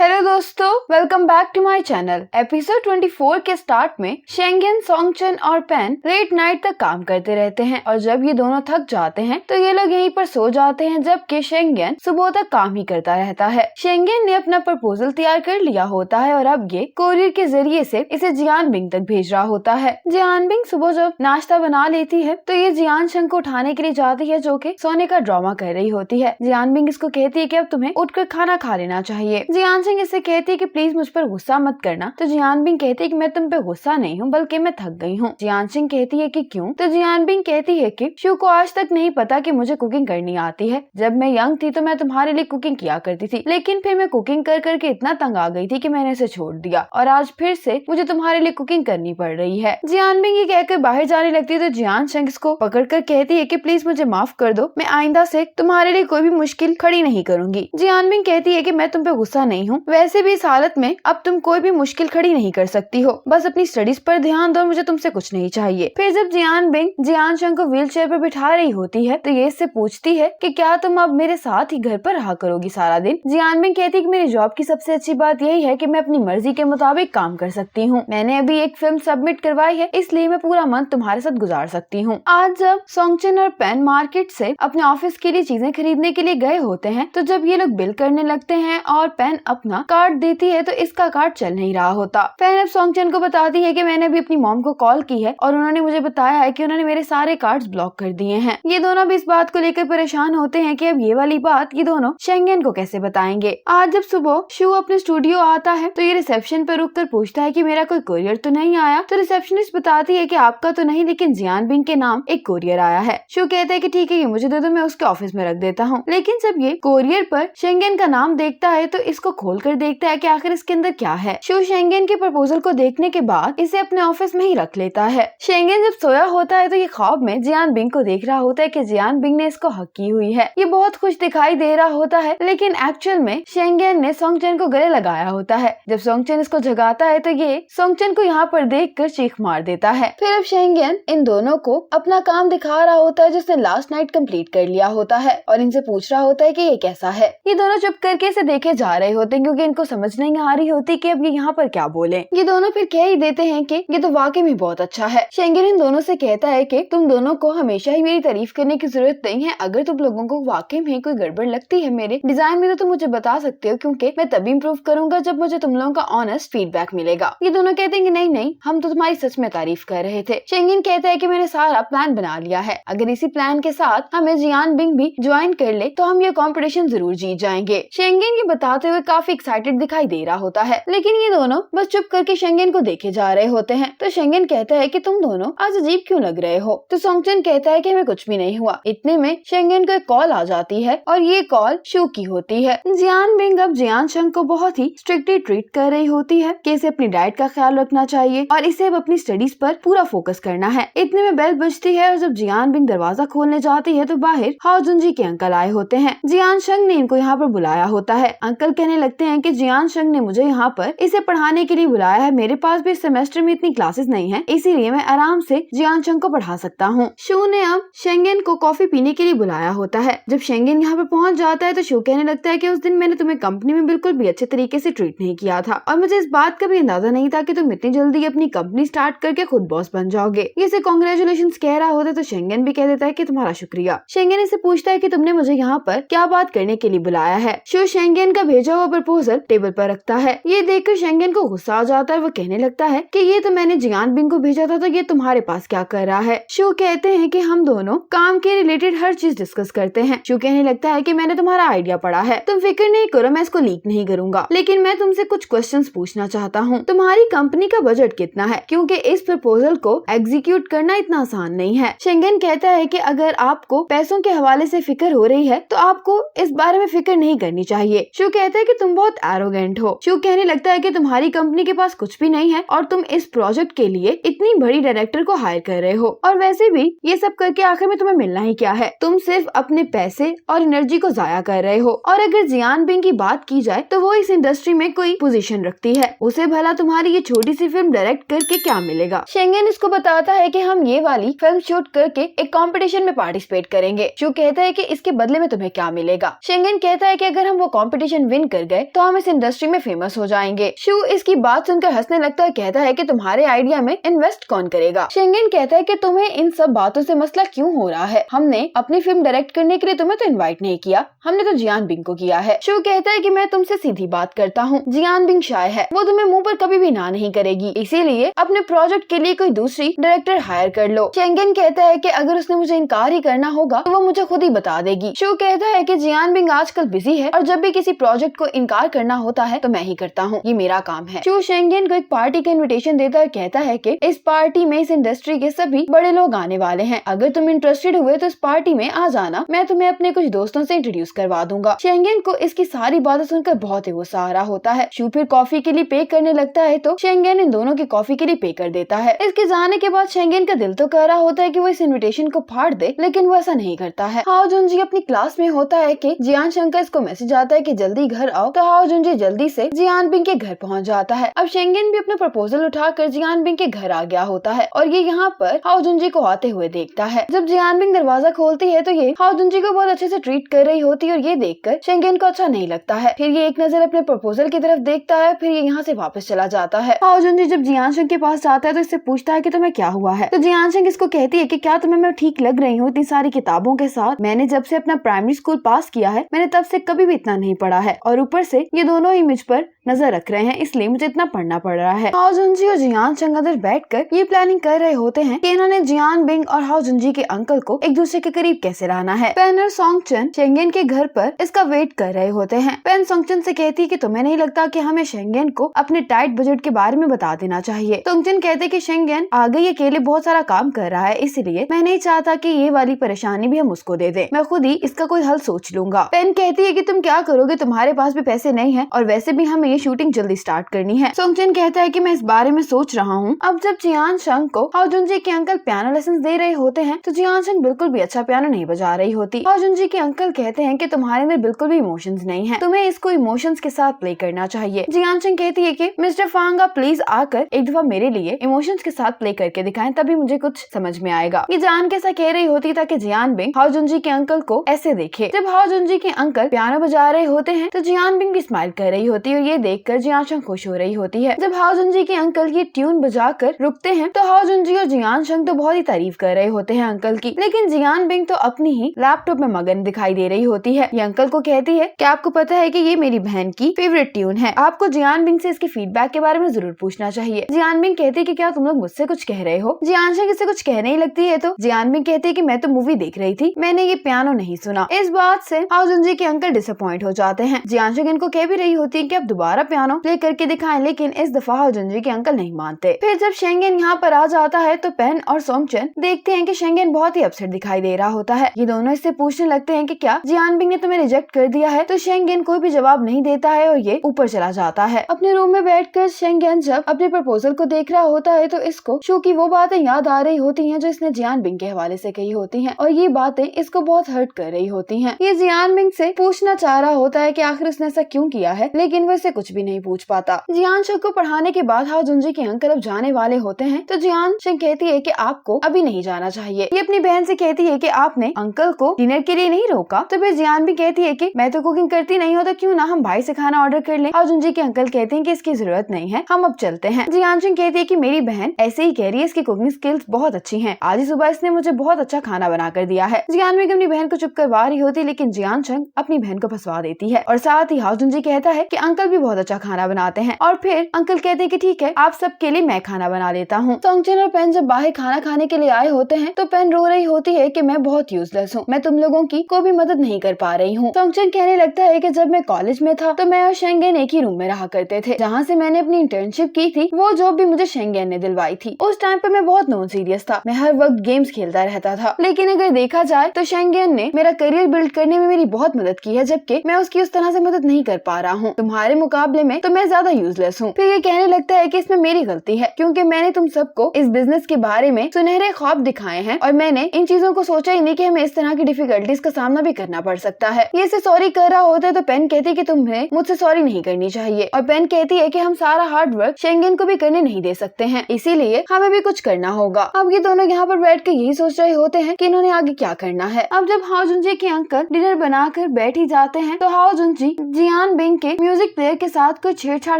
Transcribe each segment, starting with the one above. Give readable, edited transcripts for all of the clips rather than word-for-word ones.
Hello दोस्तों, welcome back to my channel. Episode 24 के start में शेंगेन, सोंगचन और पेन लेट नाइट तक काम करते रहते हैं और जब ये दोनों थक जाते हैं तो ये लोग यहीं पर सो जाते हैं, जबकि शेंगेन सुबह तक काम ही करता रहता है। शेंगेन ने अपना प्रपोजल तैयार कर लिया होता है और अब ये कोरियर के जरिए से इसे जियानबिंग तक भेज रहा होता है। जियानबिंग सुबह जब नाश्ता बना लेती है तो ये जियानशंग को उठाने के लिए जाती है, जो कि सोने का ड्रामा कर रही होती है। जियानबिंग इसको कहती है कि अब तुम्हें उठकर खाना खा लेना चाहिए। जियानशंग इससे कहती है कि प्लीज मुझ पर गुस्सा मत करना। तो जियानबिंग कहती है कि मैं तुम पे गुस्सा नहीं हूँ, बल्कि मैं थक गई हूँ। जियानशंग कहती है कि क्यों? तो जियानबिंग कहती है कि शू को आज तक नहीं पता कि मुझे कुकिंग करनी आती है। जब मैं यंग थी तो मैं तुम्हारे लिए कुकिंग किया करती थी, लेकिन फिर मैं कुकिंग कर करके इतना तंग आ गई थी कि मैंने इसे छोड़ दिया और आज फिर से मुझे तुम्हारे लिए कुकिंग करनी पड़ रही है। जियानबिंग ये कहकर बाहर जाने लगती है तो जियानशंग इसको पकड़कर कहती है कि प्लीज मुझे माफ कर दो, मैं आइंदा से तुम्हारे लिए कोई भी मुश्किल खड़ी नहीं करूंगी। जियानबिंग कहती है कि मैं तुम पे गुस्सा नहीं हूँ, वैसे भी इस हालत में अब तुम कोई भी मुश्किल खड़ी नहीं कर सकती हो, बस अपनी स्टडीज पर ध्यान दो, मुझे तुमसे कुछ नहीं चाहिए। फिर जब जियानबिंग जियानशंग को व्हील चेयर पर बिठा रही होती है तो ये इससे पूछती है कि क्या तुम अब मेरे साथ ही घर पर रहा करोगी सारा दिन? जियानबिंग कहती है कि मेरी जॉब की सबसे अच्छी बात यही है कि मैं अपनी मर्जी के मुताबिक काम कर सकती हूँ। मैंने अभी एक फिल्म सबमिट करवाई है, इसलिए मैं पूरा मंथ तुम्हारे साथ गुजार सकती हूँ। आज जब सोंगचन और पेन मार्केट से अपने ऑफिस के लिए चीजें खरीदने के लिए गए होते हैं तो जब ये लोग बिल करने लगते हैं और पेन अपना कार्ड देती है तो इसका कार्ड चल नहीं रहा होता। पेन अब सोंगचन को बताती है कि मैंने अभी अपनी मॉम को कॉल की है और उन्होंने मुझे बताया है कि उन्होंने मेरे सारे कार्ड्स ब्लॉक कर दिए हैं। ये दोनों भी इस बात को लेकर परेशान होते हैं कि अब ये वाली बात ये दोनों शेंगेन को कैसे बताएंगे। आज जब सुबह शू अपने स्टूडियो आता है तो ये रिसेप्शन पर रुककर पूछता है कि मेरा कोई कोरियर तो नहीं आया। तो रिसेप्शनिस्ट बताती है कि आपका तो नहीं, लेकिन जियानबिंग के नाम एक कोरियर आया है। शू कहता है कि ठीक है, ये मुझे दे दो, मैं उसके ऑफिस में रख देता हूँ। लेकिन जब ये कोरियर पर शेंगेन का नाम देखता है तो इसको खोल कर देखता है कि आखिर इसके अंदर क्या है। शू शेंगेन के प्रपोजल को देखने के बाद इसे अपने ऑफिस में ही रख लेता है। शेंगेन जब सोया होता है तो ये ख्वाब में जियानबिंग को देख रहा होता है कि जियानबिंग ने इसको हक की हुई है। ये बहुत खुश दिखाई दे रहा होता है, लेकिन एक्चुअल में शेंगेन ने सोंगचन को गले लगाया होता है। जब सोंगचन इसको जगाता है तो ये सोंगचन को यहाँ पर देखकर चीख मार देता है। फिर अब शेंगेन इन दोनों को अपना काम दिखा रहा होता है जिसने लास्ट नाइट कंप्लीट कर लिया होता है और इनसे पूछ रहा होता है कि ये कैसा है। ये दोनों चुप करके इसे देखे जा रहे होते हैं क्योंकि इनको समझ नहीं आ रही होती कि अब ये यहाँ पर क्या बोले। ये दोनों फिर कह ही देते हैं कि ये तो वाकई में बहुत अच्छा है। शेंगेन इन दोनों से कहता है कि तुम दोनों को हमेशा ही मेरी तारीफ करने की जरूरत नहीं है, अगर तुम लोगों को वाकई में कोई गड़बड़ लगती है मेरे डिजाइन में तो तुम मुझे बता सकते हो, क्योंकि मैं तभी इम्प्रूव करूंगा जब मुझे तुम लोगों का ऑनेस्ट फीडबैक मिलेगा। ये दोनों कहते हैं कि नहीं नहीं, हम तो तुम्हारी सच में तारीफ कर रहे थे। शेंगेन कहता है कि मैंने सारा प्लान बना लिया है, अगर इसी प्लान के साथ हमें जियानबिंग भी ज्वाइन कर ले तो हम ये कॉम्पिटिशन जरूर जीत जाएंगे। शेंगेन ये बताते हुए काफी एक्साइटेड दिखाई दे रहा होता है, लेकिन ये दोनों बस चुप करके शेंगेन को देखे जा रहे होते हैं। तो शेंगेन कहता है कि तुम दोनों आज अजीब क्यों लग रहे हो? तो सोंगचन कहता है कि हमें कुछ भी नहीं हुआ। इतने में शेंगेन को एक कॉल आ जाती है और ये कॉल शू की होती है। जियानबिंग अब जियानशंग को बहुत ही स्ट्रिक्टली ट्रीट कर रही होती है कि इसे अपनी डाइट का ख्याल रखना चाहिए और इसे अब अपनी स्टडीज पर पूरा फोकस करना है। इतने में बेल बजती है और जब जियानबिंग दरवाजा खोलने जाती है तो बाहर हाओ जुनजी के अंकल आए होते हैं। जियानशंग ने इनको यहाँ पर बुलाया होता है। अंकल कहने लगते हैं कि जियानशंग ने मुझे यहाँ पर इसे पढ़ाने के लिए बुलाया है, मेरे पास भी इस सेमेस्टर में इतनी क्लासेस नहीं है, इसीलिए मैं आराम से जियानशंग को पढ़ा सकता हूँ। शू ने अब शेंगेन को कॉफी पीने के लिए बुलाया होता है। जब शेंगेन यहाँ पर पहुँच जाता है तो शू कहने लगता है कि उस दिन मैंने तुम्हें कंपनी में बिल्कुल भी अच्छे तरीके से ट्रीट नहीं किया था और मुझे इस बात का भी अंदाजा नहीं था कि तुम इतनी जल्दी अपनी कंपनी स्टार्ट करके खुद बॉस बन जाओगे। इसे कांग्रेचुलेशंस कह रहा होता है तो शेंगेन भी कह देता है कि तुम्हारा शुक्रिया। शेंगेन इसे पूछता है कि तुमने मुझे यहाँ पर क्या बात करने के लिए बुलाया है। शू शेंगेन का भेजा हुआ प्रपोजल टेबल पर रखता है। ये देखकर शेंगेन को गुस्सा आ जाता है। वो कहने लगता है कि ये तो मैंने जियानबिंग को भेजा था, तो ये तुम्हारे पास क्या कर रहा है? शू कहते हैं कि हम दोनों काम के रिलेटेड हर चीज डिस्कस करते हैं। शू कहने लगता है कि मैंने तुम्हारा आइडिया पढ़ा है, तुम फिक्र नहीं करो, मैं इसको लीक नहीं करूंगा, लेकिन मैं तुमसे कुछ क्वेश्चंस पूछना चाहता हूँ। तुम्हारी कंपनी का बजट कितना है, क्योंकि इस प्रपोजल को एग्जीक्यूट करना इतना आसान नहीं है। शेंगेन कहता है कि अगर आपको पैसों के हवाले से फिक्र हो रही है तो आपको इस बारे में फिक्र नहीं करनी चाहिए। शू कहता है कि तुम बहुत एरोगेंट हो। शू कहने लगता है कि तुम्हारी कंपनी के पास कुछ भी नहीं है और तुम इस प्रोजेक्ट के लिए इतनी बड़ी डायरेक्टर को हायर कर रहे हो, और वैसे भी ये सब करके आखिर में तुम्हें मिलना ही क्या है? तुम सिर्फ अपने पैसे और एनर्जी को जाया कर रहे हो। और अगर जियानबिंग की बात की जाए तो वो इस इंडस्ट्री में कोई पोजीशन रखती है, उसे भला तुम्हारी ये छोटी सी फिल्म डायरेक्ट करके क्या मिलेगा? शेंगेन इसको बताता है कि हम ये वाली फिल्म शूट करके एक कंपटीशन में पार्टिसिपेट करेंगे। शू कहता है कि इसके बदले में तुम्हें क्या मिलेगा? शेंगेन कहता है कि अगर हम वो कंपटीशन विन कर गए तो हम इस इंडस्ट्री में फेमस हो जाएंगे। शू इसकी बात सुनकर हंसने लगता है, कहता है कि तुम्हारे आइडिया में इन्वेस्ट कौन करेगा। शेंगेन कहता है कि तुम्हें इन सब बातों से मसला क्यों हो रहा है, हमने अपनी फिल्म डायरेक्ट करने के लिए तुम्हें तो इनवाइट नहीं किया, हमने तो जियान बिंग को किया है। शू कहता है कि मैं तुमसे सीधी बात करता हूँ, जियान बिंग शाय है, वो तुम्हें मुंह पर कभी भी ना नहीं करेगी, इसीलिए अपने प्रोजेक्ट के लिए कोई दूसरी डायरेक्टर हायर कर लो। शेंगेन कहता है कि अगर उसने मुझे इनकार ही करना होगा तो वो मुझे खुद ही बता देगी। शू कहता है कि जियान बिंग आजकल बिजी है और जब भी किसी प्रोजेक्ट को इनकार करना होता है तो मैं ही करता हूँ, ये मेरा काम है। शू शेंगेन को एक पार्टी का इन्विटेशन देता है, कहता है कि इस पार्टी में इस इंडस्ट्री के सभी बड़े लोग आने वाले हैं, अगर तुम इंटरेस्टेड हुए तो इस पार्टी में आ जाना, मैं तुम्हें अपने कुछ दोस्तों से इंट्रोड्यूस करवा दूंगा। शेंगेन को इसकी सारी बातें सुनकर बहुत ही गुस्सा आ रहा होता है। शू फिर कॉफी के लिए पे करने लगता है तो शेंगेन इन दोनों की कॉफी के लिए पे कर देता है। इसके जाने के बाद शेंगेन का दिल तो कह रहा होता है कि वो इस इन्विटेशन को फाड़ दे, लेकिन वो ऐसा नहीं करता है। हाओ जुनजी अपनी क्लास में होता है कि जियान शंकर इसको मैसेज आता है कि जल्दी घर आओ, तो हाओ जुनजी जल्दी से जियान बिंग के घर पहुंच जाता है। अब शेंगेन भी अपना प्रपोजल उठाकर जियान बिंग के घर आ गया होता है और ये यहाँ पर हाओ जुनजी को आते हुए देखता है। जब जियान बिंग दरवाजा खोलती है तो ये हाओ जुनजी को बहुत अच्छे से ट्रीट कर रही होती है और ये देखकर शेंगेन को अच्छा नहीं लगता है। फिर ये एक नजर अपने प्रपोजल की तरफ देखता है, फिर ये यहाँ से वापस चला जाता है। हाओ जुनजी जब जियान शंकर के पास जाता है तो इससे पूछता है कि तुम्हें क्या हुआ है, तो जियान शंकर इसको कहती है कि क्या तुम्हें मैं ठीक लग रही हूँ इतनी सारी किताबों के साथ, मैंने जब से अपना प्राइमरी स्कूल पास किया है मैंने तब से कभी भी इतना नहीं पढ़ा है और ऊपर से ये दोनों ही मुझ पर नजर रख रहे हैं, इसलिए मुझे इतना पढ़ना पड़ रहा है। हाओ जुनजी और जियान शंकर अंदर बैठकर ये प्लानिंग कर रहे होते हैं कि इन्होंने जियान बिंग और हाओ जुनजी के अंकल को एक दूसरे के करीब कैसे लाना है। पेन और सोंगचन शेंगेन के घर पर इसका वेट कर रहे होते हैं। पेन सोंगचन से कहती है कि तुम्हें नहीं लगता कि हमें शेंगेन को अपने टाइट बजट के बारे में बता देना चाहिए। सोंगचन कहते कि शेंगेन आगे ये अकेले बहुत सारा काम कर रहा है, इसलिए मैं नहीं चाहता कि ये वाली परेशानी भी हम उसको दे दें, मैं खुद ही इसका कोई हल सोच लूंगा। पेन कहती है कि तुम क्या करोगे, तुम्हारे पास भी पैसे नहीं है और वैसे भी हमें ये शूटिंग जल्दी स्टार्ट करनी है। सोंगचन कहता है कि मैं इस बारे में सोच रहा हूँ। अब जब जियान शंग को हाओ जुनजी के अंकल पियानो लेसन दे रहे होते हैं तो जियान शंग बिल्कुल भी अच्छा पियानो नहीं बजा रही होती। हाओ जुनजी के अंकल कहते हैं कि तुम्हारे अंदर बिल्कुल भी इमोशंस नहीं है, तुम्हें इसको इमोशंस के साथ प्ले करना चाहिए। जियान शंग कहती है कि मिस्टर फांग आप प्लीज आकर एक दफा मेरे लिए इमोशंस के साथ प्ले करके दिखाएं, तभी मुझे कुछ समझ में आएगा। ये जान के ऐसा कह रही होती ताकि जियान बिंग हाओ जुनजी के अंकल को ऐसे देखे। जब हाओ जुनजी के अंकल पियानो बजा रहे होते हैं तो जियान बिंग भी स्माइल कर रही होती है और ये देखकर जियान शंग खुश हो रही होती है। जब हाओ जुनजी के अंकल ये ट्यून बजाकर रुकते हैं तो हाओ जुनजी और जियान शंग तो बहुत ही तारीफ कर रहे होते हैं अंकल की, लेकिन जियान बिंग तो अपनी ही लैपटॉप में मगन दिखाई दे रही होती है। ये अंकल को कहती है कि आपको पता है कि ये मेरी बहन की फेवरेट ट्यून है, आपको जियान बिंग से इसके फीडबैक के बारे में जरूर पूछना चाहिए। जियान बिंग कहती है कि क्या तुम लोग मुझसे कुछ कह रहे हो। जियान शंग इससे कुछ कहने ही लगती है तो जियान बिंग कहती है कि मैं तो मूवी देख रही थी, मैंने ये पियानो नहीं सुना। इस बात से हाओ जुनजी के अंकल डिसअपॉइंट हो जाते हैं। जियान शंग इनको कह भी रही होती है कि अब दोबारा पियानो प्ले करके दिखाएं, लेकिन इस दफा हाओ जुनजी के अंकल नहीं मानते। फिर जब शेंगेन यहाँ पर आ जाता है तो पेन और सोंगचन देखते हैं कि शेंगेन बहुत ही अपसेट दिखाई दे रहा होता है। ये दोनों इससे पूछने लगते हैं कि क्या जियान बिंग ने तुम्हें रिजेक्ट कर दिया है, तो शेंगेन कोई भी जवाब नहीं देता है और ये ऊपर चला जाता है। अपने रूम में बैठकर शेंगेन जब अपने प्रपोजल को देख रहा होता है तो इसको शू की वो बातें याद आ रही होती हैं जो इसने जियान बिंग के हवाले से कही होती हैं और ये बातें इसको बहुत हर्ट कर रही होती हैं। ये जियान बिंग से पूछना चाह रहा होता है कि आखिर उसने ऐसा क्यों किया है, लेकिन वो इससे कुछ भी नहीं पूछ पाता। जियान शंग को पढ़ाने के बाद हाओ जुनजी के अंकल अब जाने वाले होते हैं तो जियान शंग कहती है कि आपको अभी नहीं जाना चाहिए। ये अपनी बहन से कहती है कि आपने अंकल को डिनर के लिए नहीं रोका, तो फिर जियान भी कहती है कि मैं तो कुकिंग करती नहीं हूँ, तो क्यों ना हम भाई से खाना ऑर्डर कर लें। हाओ जुनजी के अंकल कहते हैं कि इसकी जरूरत नहीं है, हम अब चलते हैं। जियान शंग कहती है कि मेरी बहन ऐसे ही कह रही है, इसकी कुकिंग स्किल्स बहुत अच्छी हैं, आज ही सुबह इसने मुझे बहुत अच्छा खाना बना कर दिया है। जियान भी अपनी बहन को चुप करवा रही होती, लेकिन जियान शंग अपनी बहन को फंसवा देती है और साथ ही हाओ जुनजी कहता है कि अंकल भी बहुत अच्छा खाना बनाते हैं और फिर अंकल कहते हैं कि ठीक है आप सबके लिए मैं खाना बना लेता हूँ। सोंगचन और पेन जब बाहर खाना खाने के लिए आए होते हैं तो पेन रो रही होती है कि मैं बहुत यूजलेस हूँ, मैं तुम लोगों की कोई भी मदद नहीं कर पा रही हूँ। सोंगचन कहने लगता है कि जब मैं कॉलेज में था तो मैं और शेंगेन एक ही रूम में रहा करते थे, जहाँ से मैंने अपनी इंटर्नशिप की थी वो जॉब भी मुझे शेंगेन ने दिलवाई थी। उस टाइम पे मैं बहुत नॉन सीरियस था, मैं हर वक्त गेम्स खेलता रहता था, लेकिन अगर देखा जाए तो शेंगेन ने मेरा करियर बिल्ड करने में मेरी बहुत मदद की है, जबकि मैं उसकी उस तरह से मदद नहीं कर पा रहा हूँ। तुम्हारे मुकाबले में तो मैं ज्यादा यूजलेस हूँ। फिर ये कहने लगता है कि इसमें मेरी गलती है क्योंकि मैंने तुम सबको इस बिजनेस के बारे में सुनहरे ख्वाब दिखाए हैं और मैंने इन चीजों को सोचा ही नहीं कि हमें इस तरह की डिफिकल्टीज का सामना भी करना पड़ सकता है। ये इसे सॉरी कर रहा होता है तो पेन कहती है कि तुम्हें मुझसे सॉरी नहीं करनी चाहिए और पेन कहती है कि हम सारा हार्ड वर्क शेंगेन को भी करने नहीं दे सकते हैं, इसीलिए हमें भी कुछ करना होगा। अब ये दोनों यहाँ पर बैठ कर यही सोच रहे होते हैं कि इन्होंने आगे क्या करना है। अब जब हाओ जुनजी के अंकल डिनर बनाकर बैठ ही जाते हैं तो हाओ जुनजी जियान बिंग के म्यूजिक प्लेयर के साथ कुछ छेड़छाड़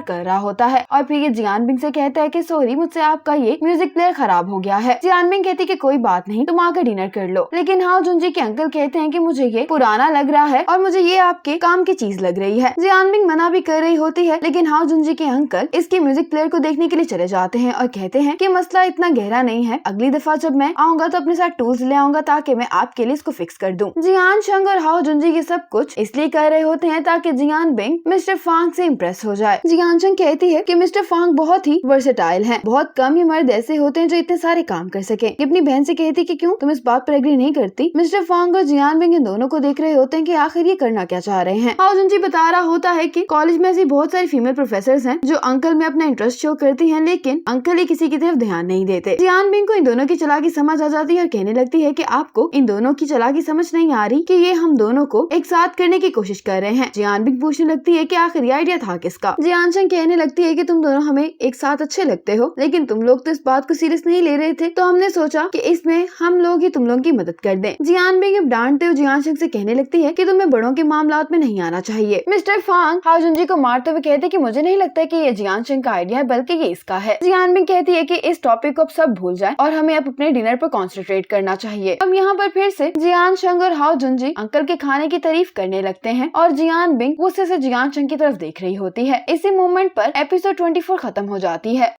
कर रहा होता है और फिर ये जियान बिंग से कहता है कि सॉरी, मुझसे आपका ये म्यूजिक प्लेयर खराब हो गया है। जियान बिंग कहती कि कोई बात नहीं, तुम आकर डिनर कर लो। लेकिन हाओ जुनजी के अंकल कहते हैं कि मुझे ये पुराना लग रहा है और मुझे ये आपके काम की चीज लग रही है। जियान बिंग मना भी कर रही होती है, लेकिन हाओ जुनजी के अंकल इसके म्यूजिक प्लेयर को देखने के लिए चले जाते हैं और कहते हैं कि मसला इतना गहरा नहीं है, अगली दफा जब मैं आऊंगा तो अपने साथ टूल्स ले आऊंगा ताकि मैं आपके लिए इसको फिक्स कर दूं। जियान शंग और हाओ जुनजी ये सब कुछ इसलिए कर रहे होते हैं ताकि जियान बिंग मिस्टर फांग से इम्प्रेस हो जाए। जियान शंग कहती है कि मिस्टर फांग बहुत ही वर्सेटाइल हैं, बहुत कम ही मर्द ऐसे होते हैं जो इतने सारे काम कर सके। अपनी बहन से कहती कि क्यों तुम इस बात पर एग्री नहीं करती। मिस्टर फांग और जियान बिंग इन दोनों को देख रहे होते हैं कि आखिर ये करना क्या चाह रहे हैं। हाओ जुनजी बता रहा होता है कि कॉलेज में ऐसी बहुत सारी फीमेल प्रोफेसर हैं जो अंकल में अपना इंटरेस्ट शो करती हैं, लेकिन अंकल ही किसी की तरफ ध्यान नहीं देते। जियान बिंग को इन दोनों की चालाकी समझ आ जाती है और कहने लगती है कि आपको इन दोनों की चालाकी समझ नहीं आ रही कि ये हम दोनों को एक साथ करने की कोशिश कर रहे हैं। जियान बिंग पूछने लगती है कि आखिर ये आइडिया था किसका। जियान शंग कहने लगती है कि तुम दोनों हमें एक साथ अच्छे लगते हो, लेकिन तुम लोग तो इस बात को सीरियस नहीं ले रहे थे, तो हमने सोचा कि इसमें हम लोग ही तुम लोगों की मदद कर दें। जियान बिंग अब डांटते हुए जियान शंग से कहने लगती है कि तुम्हें बड़ों के मामलात में नहीं आना चाहिए। मिस्टर फांग हाओ जुनजी को मारते हुए कहते कि मुझे नहीं लगता कि ये जियान शंग का आइडिया है, बल्कि ये इसका है। जियान बिंग कहती है कि इस टॉपिक को अब सब भूल जाएं और हमें अब अपने डिनर पर कॉन्सेंट्रेट करना चाहिए। अब यहाँ पर फिर से जियान शंग और हाओ जुनजी अंकल के खाने की तारीफ करने लगते हैं और जियान बिंग गुस्से से जियान शंग की तरफ देख रही होती है। इसी मोमेंट पर एपिसोड 24 खत्म हो जाती है।